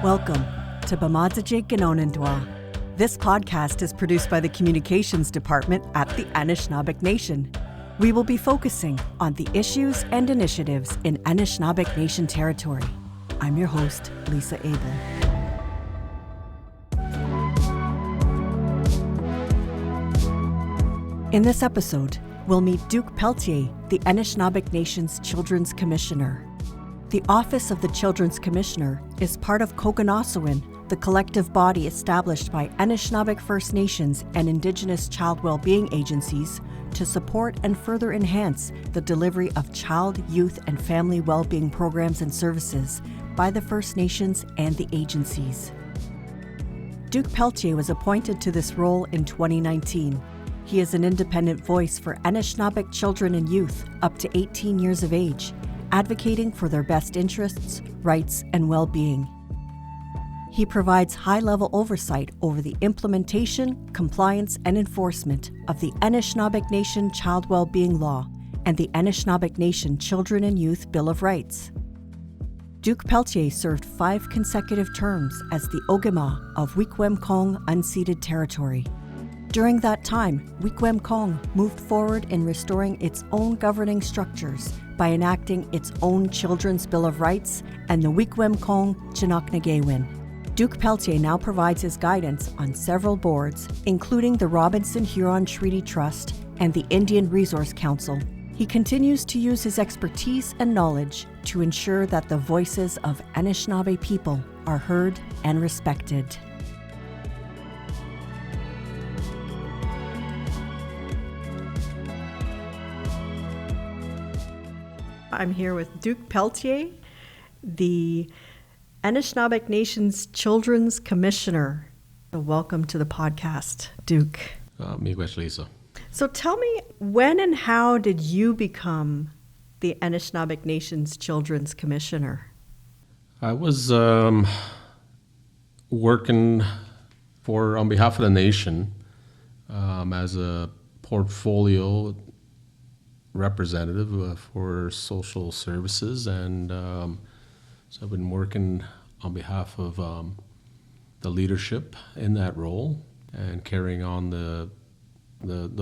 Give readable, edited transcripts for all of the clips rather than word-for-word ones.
Welcome to Bamadzajik Ganonindwa. This podcast is produced by the Communications Department at the Anishinaabeg Nation. We will be focusing on the issues and initiatives in Anishinaabeg Nation territory. I'm your host, Lisa Abel. In this episode, we'll meet Duke Pelletier, the Anishinaabeg Nation's Children's Commissioner. The Office of the Children's Commissioner is part of Koganasawin, the collective body established by Anishinaabeg First Nations and Indigenous child well-being agencies to support and further enhance the delivery of child, youth, and family well-being programs and services by the First Nations and the agencies. Duke Pelletier was appointed to this role in 2019. He is an independent voice for Anishinaabeg children and youth up to 18 years of age, advocating for their best interests, rights, and well-being. He provides high-level oversight over the implementation, compliance, and enforcement of the Anishinaabeg Nation Child Well-being Law and the Anishinaabeg Nation Children and Youth Bill of Rights. Duke Pelletier served 5 consecutive terms as the Ogema of Wikwemkong unceded territory. During that time, Wikwemkong moved forward in restoring its own governing structures by enacting its own Children's Bill of Rights and the Wikwemkong Chinoknagewin. Duke Pelletier now provides his guidance on several boards, including the Robinson-Huron Treaty Trust and the Indian Resource Council. He continues to use his expertise and knowledge to ensure that the voices of Anishinaabe people are heard and respected. I'm here with Duke Pelletier, the Anishinaabeg Nation's Children's Commissioner. So welcome to the podcast, Duke. Miigwech, Lisa. So tell me, when and how did you become the Anishinaabeg Nation's Children's Commissioner? I was working on behalf of the nation as a portfolio representative for social services, and so I've been working on behalf of the leadership in that role and carrying on the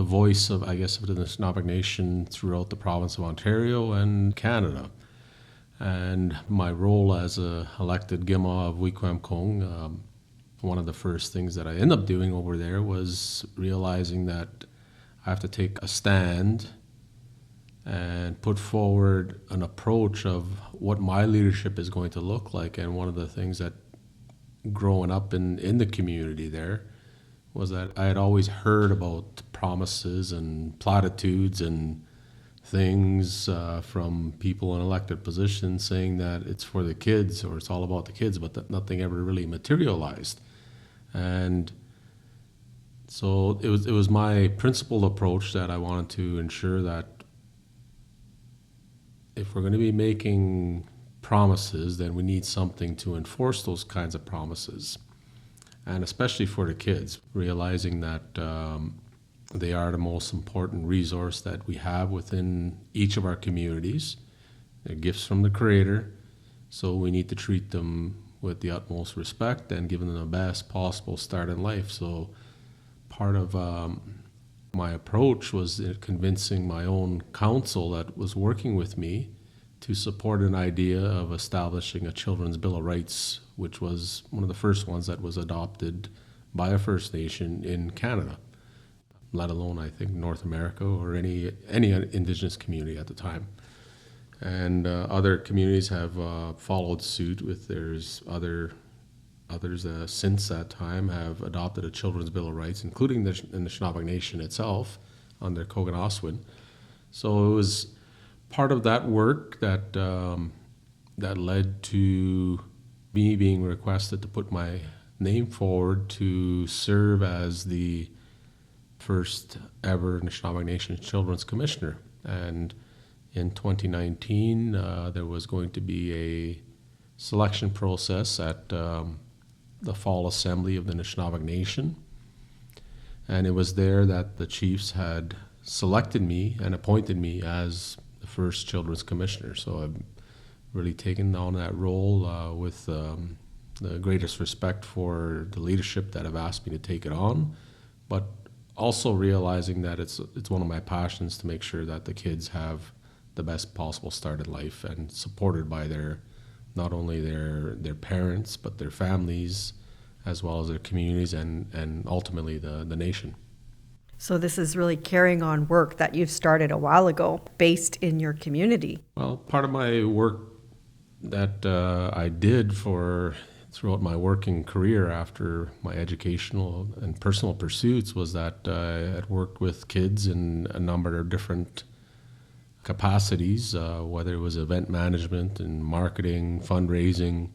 voice of, I guess, of the Anishinaabeg Nation throughout the province of Ontario and Canada. And my role as a elected Gima of Wikwemkong, one of the first things that I ended up doing over there was realizing that I have to take a stand and put forward an approach of what my leadership is going to look like. And one of the things that growing up in the community there was that I had always heard about promises and platitudes and things from people in elected positions saying that it's for the kids or it's all about the kids, but that nothing ever really materialized. And so it was my principled approach that I wanted to ensure that if we're going to be making promises, then we need something to enforce those kinds of promises. And especially for the kids, realizing that they are the most important resource that we have within each of our communities. They're gifts from the Creator, so we need to treat them with the utmost respect and give them the best possible start in life. So part of my approach was convincing my own council that was working with me to support an idea of establishing a Children's Bill of Rights, which was one of the first ones that was adopted by a First Nation in Canada, let alone, I think, North America or any Indigenous community at the time. And other communities have followed suit with others since that time have adopted a Children's Bill of Rights, including the Anishinaabeg Nation itself under Koganasawin. So it was part of that work that led to me being requested to put my name forward to serve as the first ever Anishinaabeg Nation Children's Commissioner. And in 2019, there was going to be a selection process at the Fall Assembly of the Anishinaabeg Nation. And it was there that the chiefs had selected me and appointed me as the first Children's Commissioner. So I've really taken on that role with the greatest respect for the leadership that have asked me to take it on, but also realizing that it's one of my passions to make sure that the kids have the best possible start in life and supported by not only their parents, but their families, as well as their communities and ultimately the nation. So this is really carrying on work that you've started a while ago based in your community. Well, part of my work that I did throughout my working career after my educational and personal pursuits was that I had worked with kids in a number of different capacities, whether it was event management and marketing, fundraising,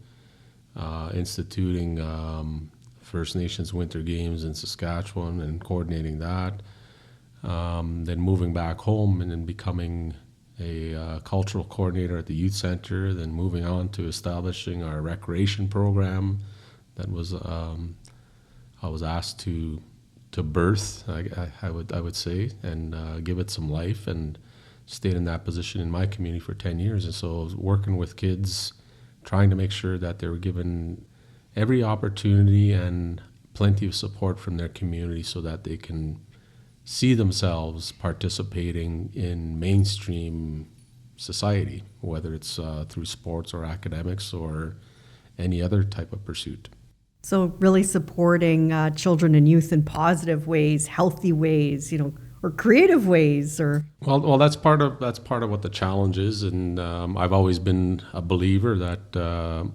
instituting First Nations Winter Games in Saskatchewan and coordinating that, then moving back home and then becoming a cultural coordinator at the youth center, then moving on to establishing our recreation program that was I was asked to birth, I would say, and give it some life, and stayed in that position in my community for 10 years. And so I was working with kids, trying to make sure that they were given every opportunity and plenty of support from their community so that they can see themselves participating in mainstream society, whether it's through sports or academics or any other type of pursuit. So really supporting children and youth in positive ways, healthy ways, or creative ways, or well, that's part of what the challenge is, and I've always been a believer that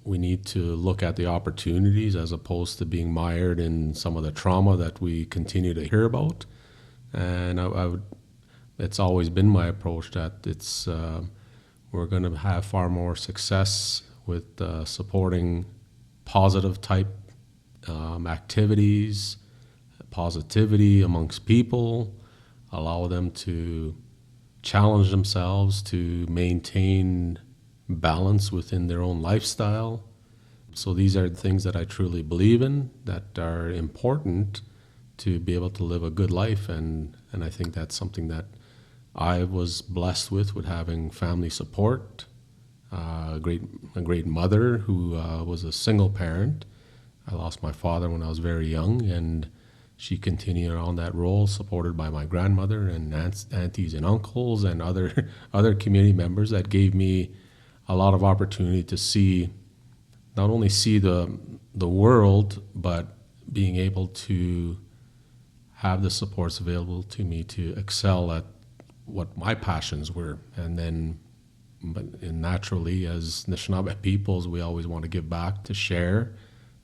we need to look at the opportunities as opposed to being mired in some of the trauma that we continue to hear about. And it's always been my approach that we're going to have far more success with supporting positive type activities, positivity amongst people, allow them to challenge themselves to maintain balance within their own lifestyle. So these are the things that I truly believe in, that are important to be able to live a good life, and I think that's something that I was blessed with having family support, a great mother who was a single parent. I lost my father when I was very young, and she continued on that role, supported by my grandmother and aunties and uncles and other community members that gave me a lot of opportunity to not only see the world, but being able to have the supports available to me to excel at what my passions were. And naturally, as Anishinaabe peoples, we always want to give back, to share,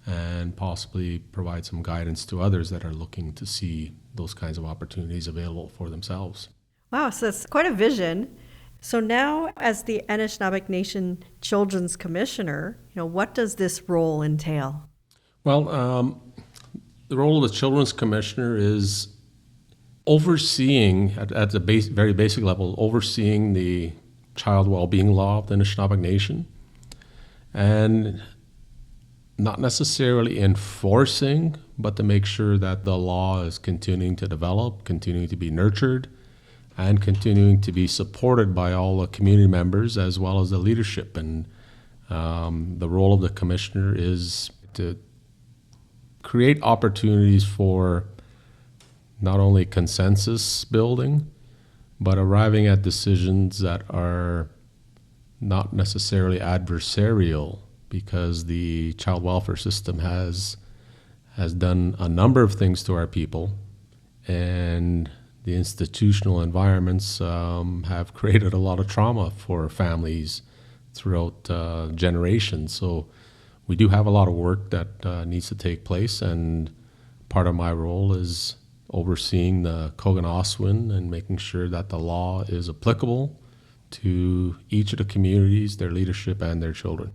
and possibly provide some guidance to others that are looking to see those kinds of opportunities available for themselves. Wow, so it's quite a vision. So now, as the Anishinaabe Nation Children's Commissioner, what does this role entail? Well, the role of the Children's Commissioner is overseeing, at the very basic level, overseeing the child well-being law of the Anishinaabe Nation, and not necessarily enforcing, but to make sure that the law is continuing to develop, continuing to be nurtured, and continuing to be supported by all the community members as well as the leadership. And the role of the commissioner is to create opportunities for not only consensus building, but arriving at decisions that are not necessarily adversarial, because the child welfare system has done a number of things to our people, and the institutional environments have created a lot of trauma for families throughout generations. So we do have a lot of work that needs to take place, and part of my role is overseeing the Kogonaswin and making sure that the law is applicable to each of the communities, their leadership, and their children.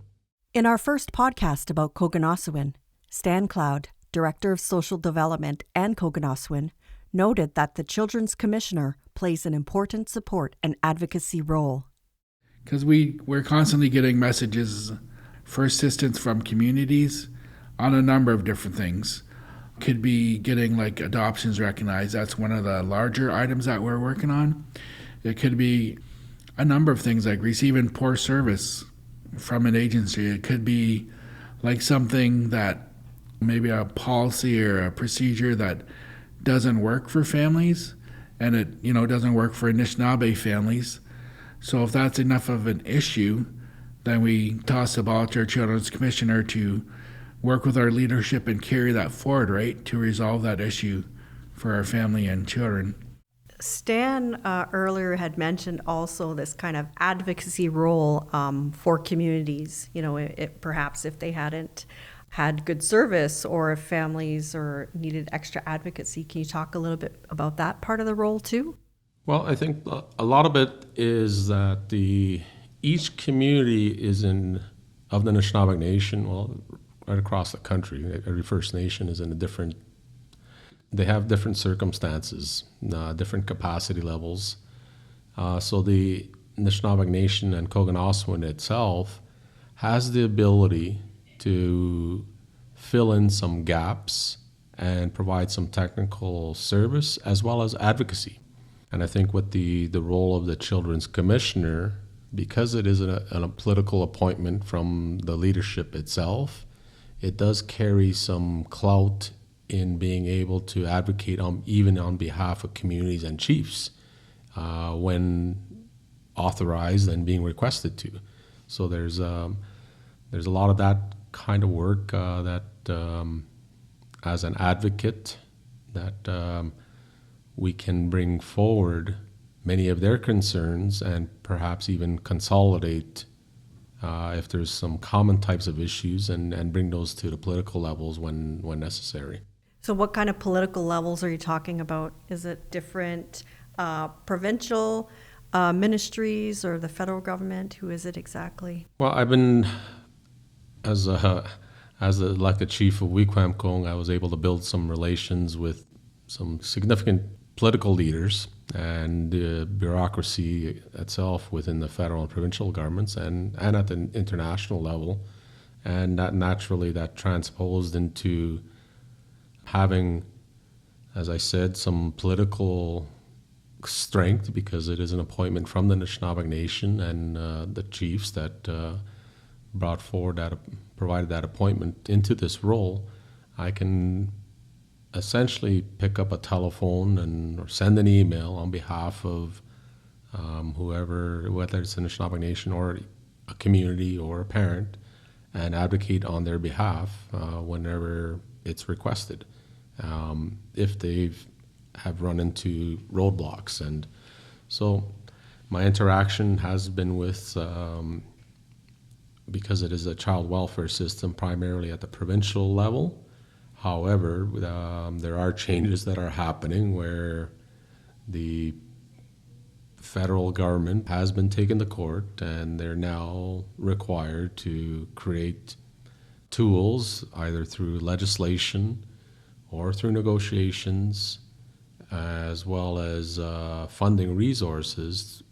In our first podcast about Kogonaswin, Stan Cloud, Director of Social Development and Kogonaswin, noted that the Children's Commissioner plays an important support and advocacy role. Because we're constantly getting messages for assistance from communities on a number of different things. Could be getting like adoptions recognized. That's one of the larger items that we're working on. It could be a number of things like receiving poor service from an agency. It could be like something that maybe a policy or a procedure that doesn't work for families, and it doesn't work for Anishinaabe families. So if that's enough of an issue, then we toss the ball to our Children's Commissioner to work with our leadership and carry that forward, right, to resolve that issue for our family and children. Stan earlier had mentioned also this kind of advocacy role for communities. Perhaps if they hadn't had good service or if families or needed extra advocacy. Can you talk a little bit about that part of the role too? Well, I think a lot of it is that each community of the Anishinaabe Nation, well, right across the country, every First Nation is they have different circumstances, different capacity levels. So the Anishinaabe Nation and Kogonoswin itself has the ability to fill in some gaps and provide some technical service as well as advocacy. And I think with the role of the Children's Commissioner, because it is a political appointment from the leadership itself, it does carry some clout in being able to advocate even on behalf of communities and chiefs when authorized and being requested to. So there's a lot of that kind of work that as an advocate that we can bring forward many of their concerns and perhaps even consolidate if there's some common types of issues and bring those to the political levels when necessary. So what kind of political levels are you talking about? Is it different provincial ministries or the federal government? Who is it exactly? Well, I've been, as the elected chief of Wiikwamkoong, I was able to build some relations with some significant political leaders and the bureaucracy itself within the federal and provincial governments and at the international level. And that transposed into having, as I said, some political strength because it is an appointment from the Anishinaabe Nation and the chiefs that provided that appointment into this role. I can essentially pick up a telephone or send an email on behalf of whoever, whether it's an Anishinaabe Nation or a community or a parent, and advocate on their behalf whenever it's requested. If they have run into roadblocks. And so my interaction has been with, because it is a child welfare system primarily at the provincial level. However, there are changes that are happening where the federal government has been taken to court and they're now required to create tools either through legislation or through negotiations, as well as funding resources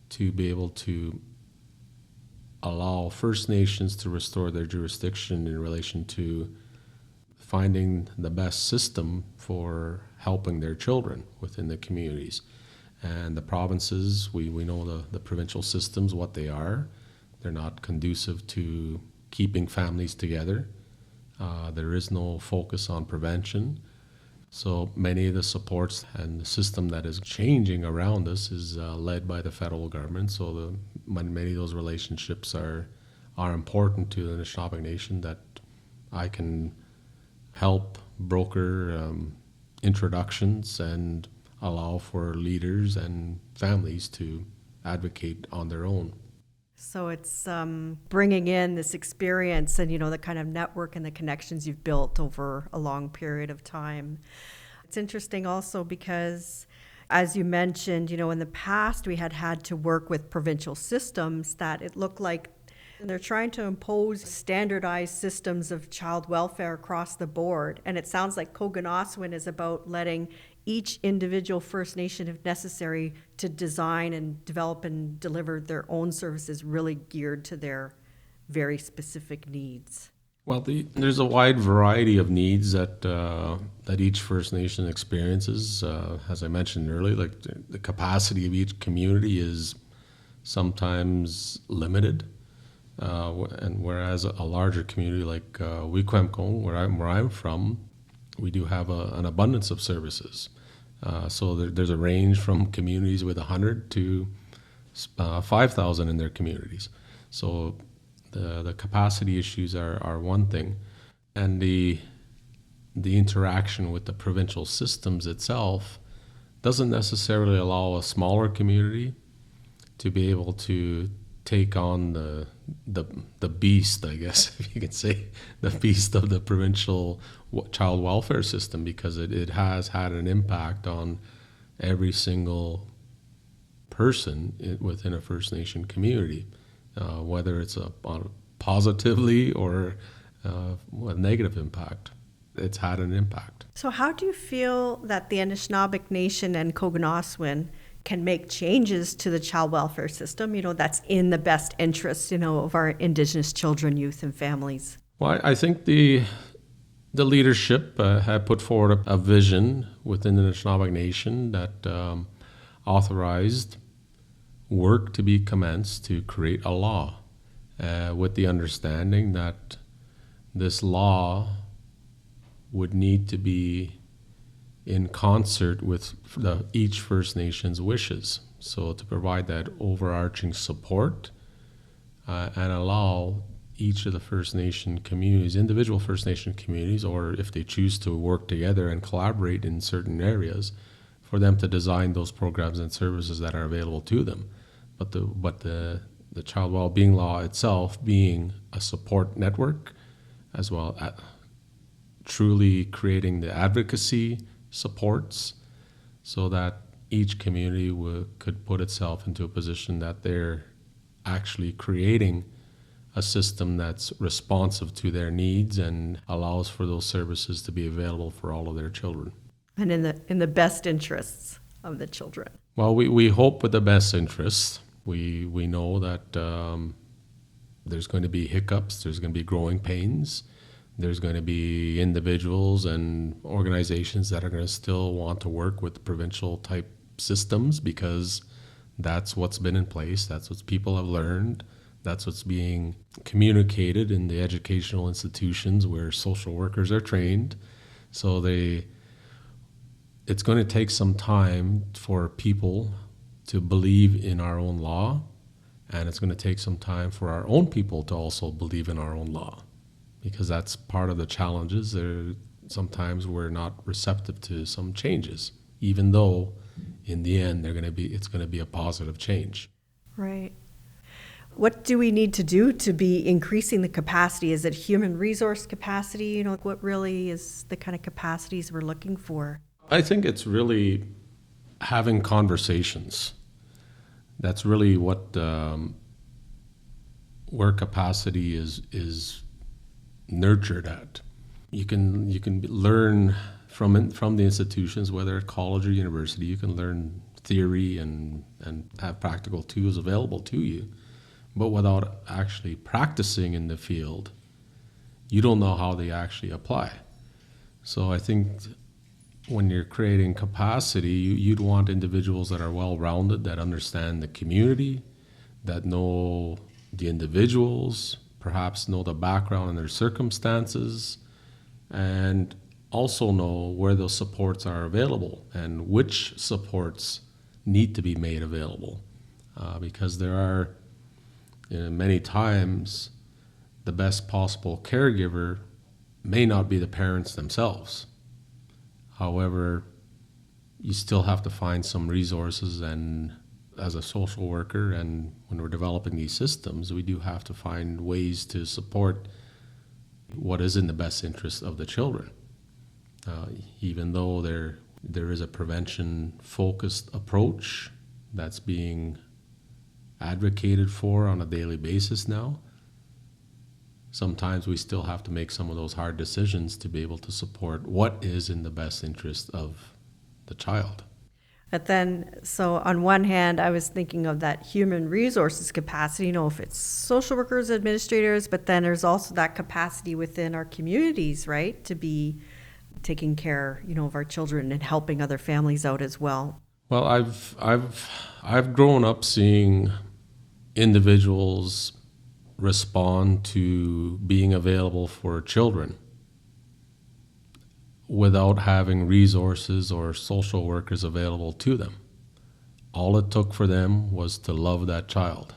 to be able to allow First Nations to restore their jurisdiction in relation to finding the best system for helping their children within the communities. And the provinces, we know the provincial systems, what they are. They're not conducive to keeping families together. There is no focus on prevention. So many of the supports and the system that is changing around us is led by the federal government. So many of those relationships are important to the Anishinaabe Nation that I can help broker introductions and allow for leaders and families to advocate on their own. So it's bringing in this experience and, the kind of network and the connections you've built over a long period of time. It's interesting also because, as you mentioned, in the past we had to work with provincial systems that it looked like they're trying to impose standardized systems of child welfare across the board. And it sounds like Kogonoswin is about letting each individual First Nation, if necessary, to design and develop and deliver their own services really geared to their very specific needs. Well, there's a wide variety of needs that each First Nation experiences. As I mentioned earlier, like the capacity of each community is sometimes limited. And whereas a larger community like Wikwemkong, where I'm from, we do have an abundance of services. So there's a range from communities with 100 to 5,000 in their communities. So the capacity issues are one thing, and the interaction with the provincial systems itself doesn't necessarily allow a smaller community to be able to take on the beast, I guess, if you could say, the beast of the provincial child welfare system, because it has had an impact on every single person within a First Nation community, whether it's positively or a negative impact. It's had an impact. So how do you feel that the Anishinaabeg Nation and Kogonaswin can make changes to the child welfare system, that's in the best interest, of our Indigenous children, youth, and families? Well, I think the leadership had put forward a vision within the Anishinaabeg Nation that authorized work to be commenced to create a law with the understanding that this law would need to be in concert with each First Nation's wishes. So to provide that overarching support and allow each of the First Nation communities, individual First Nation communities, or if they choose to work together and collaborate in certain areas, for them to design those programs and services that are available to them. But the child well-being law itself being a support network, as well as truly creating the advocacy supports so that each community could put itself into a position that they're actually creating a system that's responsive to their needs and allows for those services to be available for all of their children. And in the best interests of the children. Well, we hope with the best interests. We know that there's going to be hiccups, there's going to be growing pains. There's going to be individuals and organizations that are going to still want to work with provincial type systems because that's what's been in place, that's what people have learned, that's what's being communicated in the educational institutions where social workers are trained. So it's going to take some time for people to believe in our own law, and it's going to take some time for our own people to also believe in our own law. Because that's part of the challenges. Sometimes we're not receptive to some changes, even though in the end it's going to be a positive change. Right. What do we need to do to be increasing the capacity? Is it human resource capacity? What really is the kind of capacities we're looking for? I think it's really having conversations. That's really what where capacity is nurtured at. You can learn from the institutions, whether at college or university. You can learn theory and have practical tools available to you, but without actually practicing in the field, you don't know how they actually apply. So I think when you're creating capacity, you'd want individuals that are well-rounded, that understand the community, that know the individuals, perhaps know the background and their circumstances, and also know where those supports are available and which supports need to be made available. Because there are many times the best possible caregiver may not be the parents themselves. However, you still have to find some resources, and as a social worker and when we're developing these systems, we do have to find ways to support what is in the best interest of the children. Even though there is a prevention-focused approach that's being advocated for on a daily basis now, sometimes we still have to make some of those hard decisions to be able to support what is in the best interest of the child. But then, so on one hand, I was thinking of that human resources capacity, if it's social workers, administrators, but then there's also that capacity within our communities, right, to be taking care, of our children and helping other families out as well. Well, I've grown up seeing individuals respond to being available for children without having resources or social workers available to them. All it took for them was to love that child.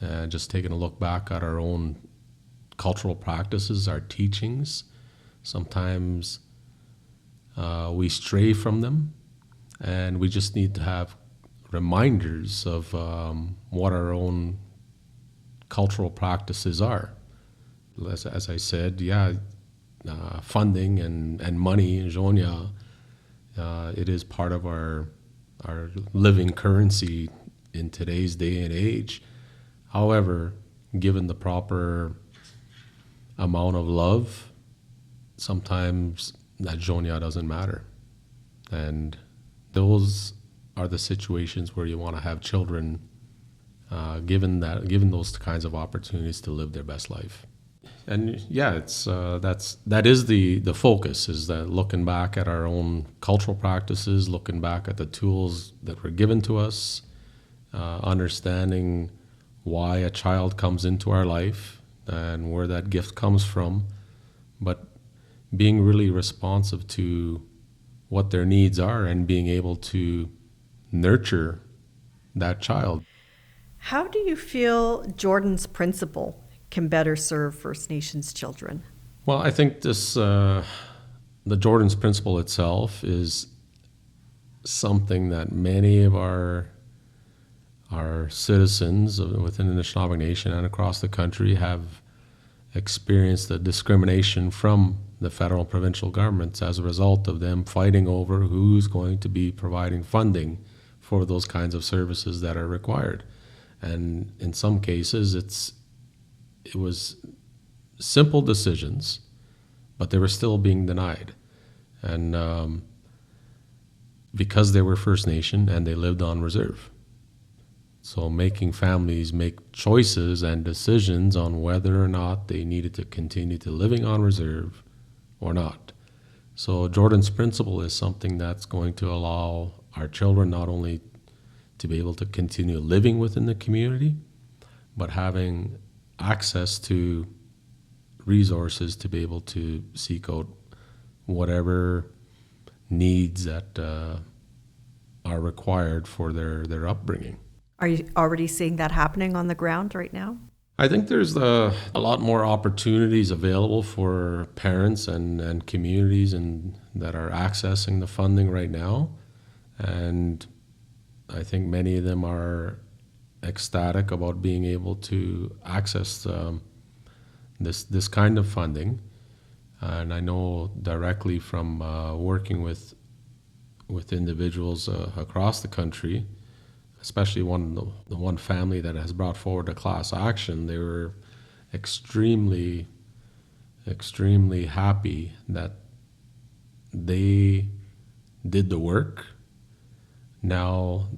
And just taking a look back at our own cultural practices, our teachings, sometimes we stray from them, and we just need to have reminders of what our own cultural practices are. As I said, funding and money, Zhonya, it is part of our living currency in today's day and age. However, given the proper amount of love, sometimes that Zhonya doesn't matter. And those are the situations where you want to have children given those kinds of opportunities to live their best life. And it's that is the focus, is that looking back at our own cultural practices, looking back at the tools that were given to us, understanding why a child comes into our life and where that gift comes from, but being really responsive to what their needs are and being able to nurture that child. How do you feel Jordan's principle can better serve First Nations children? Well, I think the Jordan's principle itself is something that many of our citizens within the Anishinaabe Nation and across the country have experienced the discrimination from the federal and provincial governments as a result of them fighting over who's going to be providing funding for those kinds of services that are required. And in some cases, it was simple decisions, but they were still being denied. And because they were First Nation and they lived on reserve. So making families make choices and decisions on whether or not they needed to continue to living on reserve or not. So Jordan's principle is something that's going to allow our children not only to be able to continue living within the community, but having access to resources to be able to seek out whatever needs that are required for their upbringing. Are you already seeing that happening on the ground right now? I think there's a lot more opportunities available for parents and communities that are accessing the funding right now. And I think many of them are ecstatic about being able to access this kind of funding. And I know directly from working with individuals across the country, especially the one family that has brought forward a class action, they were extremely, extremely happy that they did the work. Now,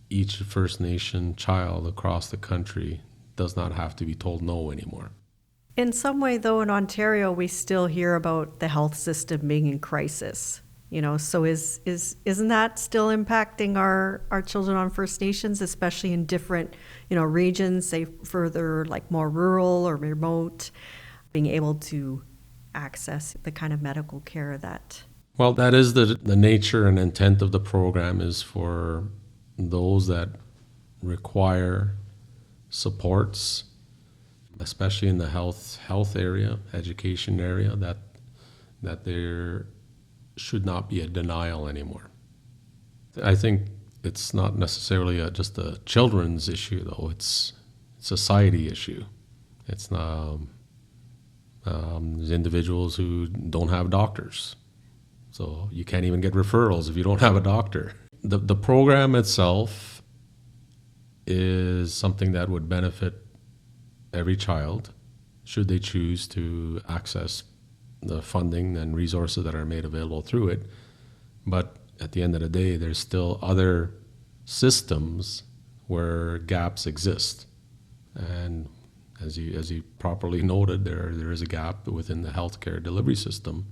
each First Nation child across the country does not have to be told no anymore. In some way, though, in Ontario, we still hear about the health system being in crisis. So isn't that still impacting our children on First Nations, especially in different, regions, say further like more rural or remote, being able to access the kind of medical care that? Well, that is the nature and intent of the program, is for those that require supports, especially in the health area, education area, that there should not be a denial anymore. I think it's not necessarily just a children's issue, though. It's a society issue. It's there's individuals who don't have doctors. So you can't even get referrals if you don't have a doctor. The program itself is something that would benefit every child should they choose to access the funding and resources that are made available through it. But at the end of the day, there's still other systems where gaps exist. And as you properly noted, there is a gap within the healthcare delivery system,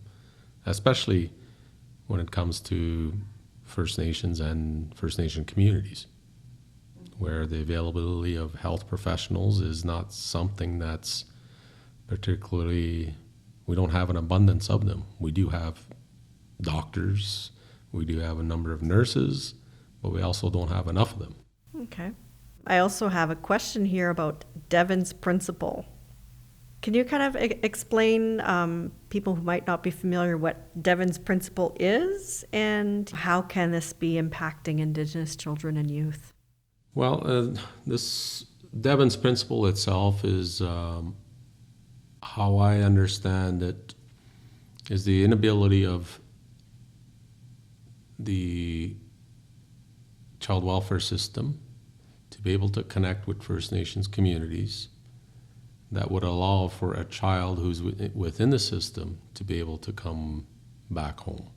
especially when it comes to First Nations and First Nation communities, where the availability of health professionals is not something that's particularly, we don't have an abundance of them. We do have doctors, we do have a number of nurses, but we also don't have enough of them. Okay. I also have a question here about Devon's Principle. Can you kind of explain people who might not be familiar what Devon's Principle is, and how can this be impacting Indigenous children and youth? Well, this Devon's Principle itself is, how I understand it, is the inability of the child welfare system to be able to connect with First Nations communities that would allow for a child who's within the system to be able to come back home,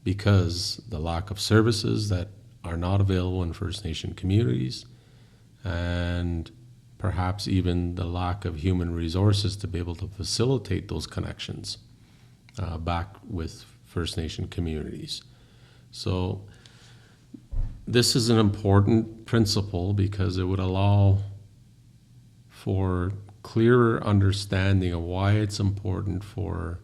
because the lack of services that are not available in First Nation communities, and perhaps even the lack of human resources to be able to facilitate those connections back with First Nation communities. So this is an important principle because it would allow for clearer understanding of why it's important for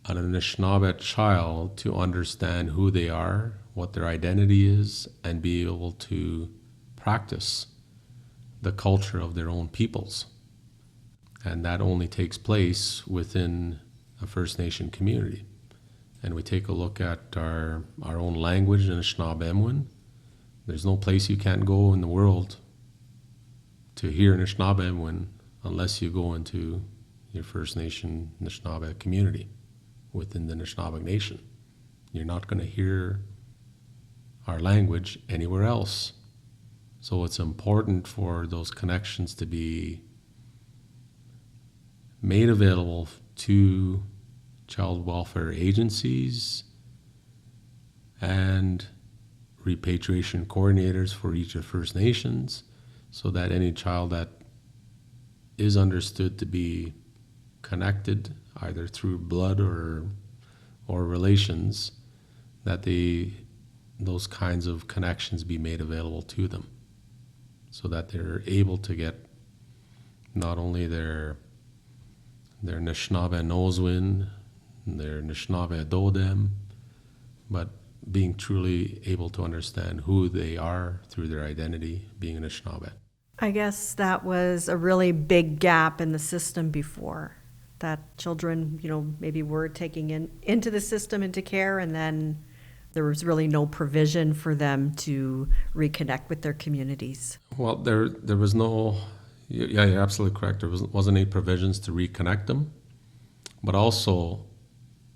an Anishinaabe child to understand who they are, what their identity is, and be able to practice the culture of their own peoples. And that only takes place within a First Nation community. And we take a look at our own language, Anishinaabemowin. There's no place you can't go in the world to hear Anishinaabemowin unless you go into your First Nation Anishinaabe community within the Anishinaabe Nation. You're not going to hear our language anywhere else. So it's important for those connections to be made available to child welfare agencies and repatriation coordinators for each of First Nations, so that any child that is understood to be connected either through blood or relations, that those kinds of connections be made available to them, so that they're able to get not only their Anishinaabe Noswin, their Anishinaabe Dodem, but being truly able to understand who they are through their identity, being Anishinaabe. I guess that was a really big gap in the system before, that children, maybe were taking into the system, into care, and then there was really no provision for them to reconnect with their communities. Well, there was no, yeah, you're absolutely correct. There wasn't any provisions to reconnect them, but also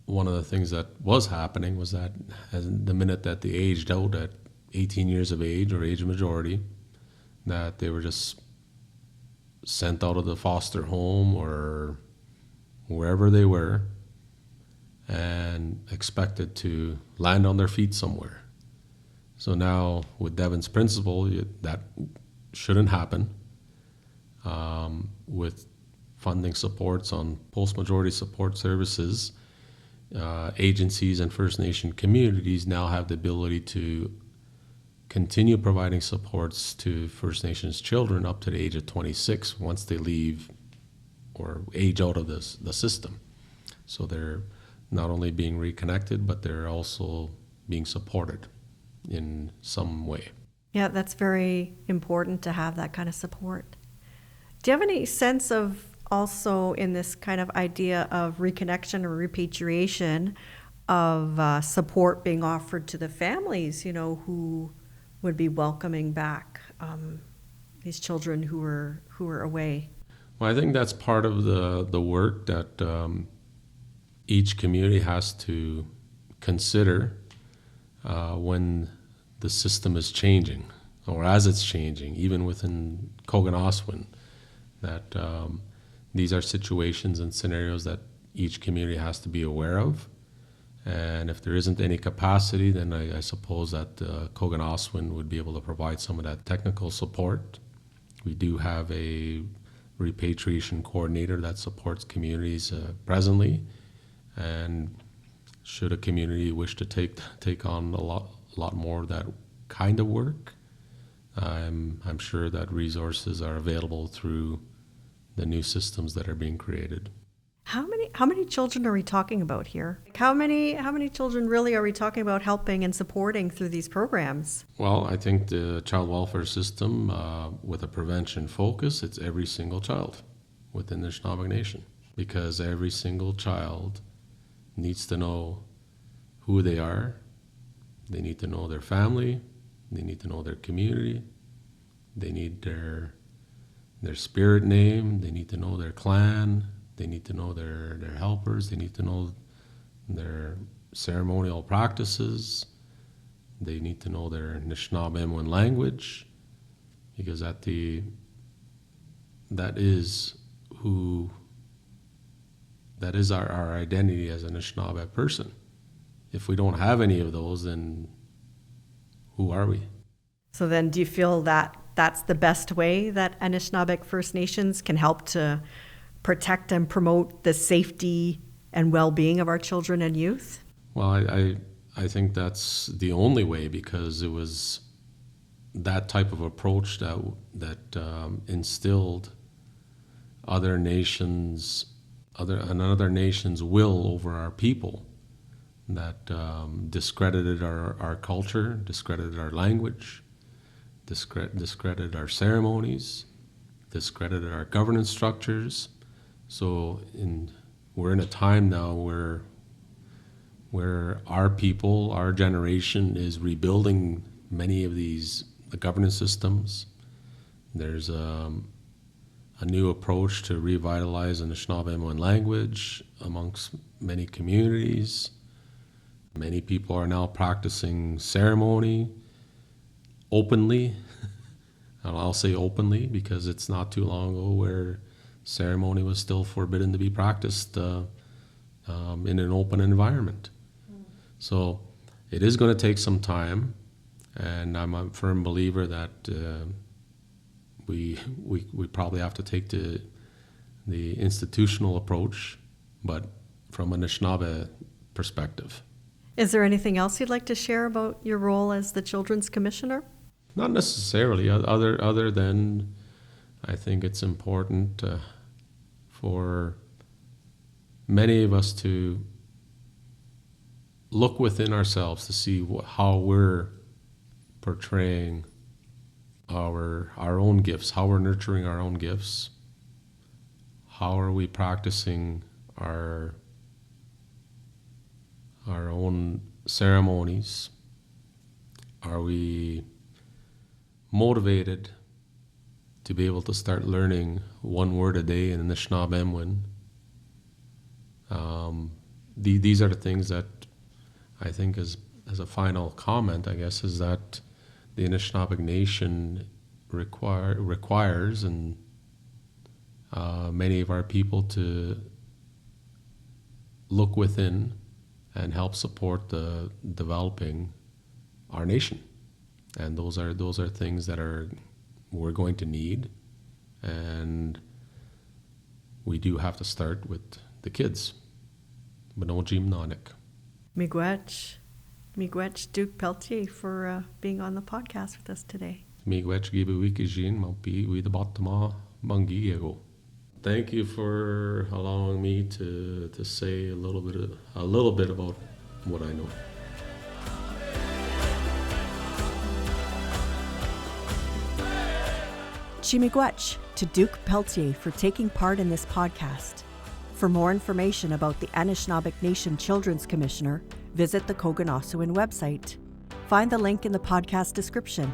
one of the things that was happening was that the minute that they aged out at 18 years of age or age of majority, that they were just sent out of the foster home or wherever they were and expected to land on their feet somewhere. So now with Devon's Principle, that shouldn't happen. With funding supports on post-majority support services, agencies and First Nation communities now have the ability to continue providing supports to First Nations children up to the age of 26 once they leave or age out of the system. So they're not only being reconnected, but they're also being supported in some way. Yeah, that's very important to have that kind of support. Do you have any sense of also in this kind of idea of reconnection or repatriation of support being offered to the families, who would be welcoming back these children who are away? Well, I think that's part of the work that each community has to consider when the system is changing, or as it's changing, even within Kogonaswin, that these are situations and scenarios that each community has to be aware of. And if there isn't any capacity, then I suppose that Kogonaswin would be able to provide some of that technical support. We do have a repatriation coordinator that supports communities presently, and should a community wish to take on a lot more of that kind of work, I'm sure that resources are available through the new systems that are being created. How many children are we talking about here? How many children really are we talking about helping and supporting through these programs? Well, I think the child welfare system, with a prevention focus, it's every single child within the Anishinaabe Nation, because every single child needs to know who they are. They need to know their family. They need to know their community. They need their spirit name. They need to know their clan. They need to know their helpers. They need to know their ceremonial practices. They need to know their Anishinaabe language, because that is our identity as an Anishinaabe person. If we don't have any of those, then who are we? So then do you feel that that's the best way that Anishinaabe First Nations can help to protect and promote the safety and well-being of our children and youth? Well, I think that's the only way, because it was that type of approach that instilled other nations' will over our people, that discredited our culture, discredited our language, discredited our ceremonies, discredited our governance structures. So we're in a time now where our people, our generation, is rebuilding many of the governance systems. There's a new approach to revitalize the Anishinaabe language amongst many communities. Many people are now practicing ceremony openly. And I'll say openly because it's not too long ago where ceremony was still forbidden to be practiced in an open environment. So it is going to take some time, and I'm a firm believer that we probably have to take the institutional approach, but from an Anishinaabe perspective. Is there anything else you'd like to share about your role as the Children's Commissioner? Not necessarily, other than I think it's important for many of us to look within ourselves to see how we're portraying our own gifts, how we're nurturing our own gifts, how are we practicing our own ceremonies, are we motivated to be able to start learning one word a day in Anishinaabe. These are the things that I think, as a final comment, I guess, is that the Anishinaabe Nation requires and many of our people to look within and help support the developing our nation. And those are things that we're going to need, and we do have to start with the kids. Manojim Nanak. Miigwech Duke Pelletier for being on the podcast with us today. Miigwech Gibuwikijin Maupi Widabatama Bangiego. Thank you for allowing me to say a little bit about what I know. Chimigwech to Duke Pelletier for taking part in this podcast. For more information about the Anishinaabe Nation Children's Commissioner, visit the Kogonosowin website. Find the link in the podcast description.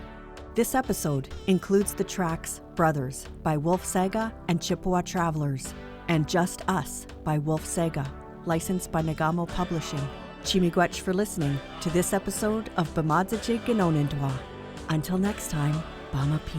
This episode includes the tracks Brothers by Wolf Sega and Chippewa Travelers, and Just Us by Wolf Sega, licensed by Nagamo Publishing. Chimigwech for listening to this episode of Bamadzajig Ginonindwa. Until next time, Bama P.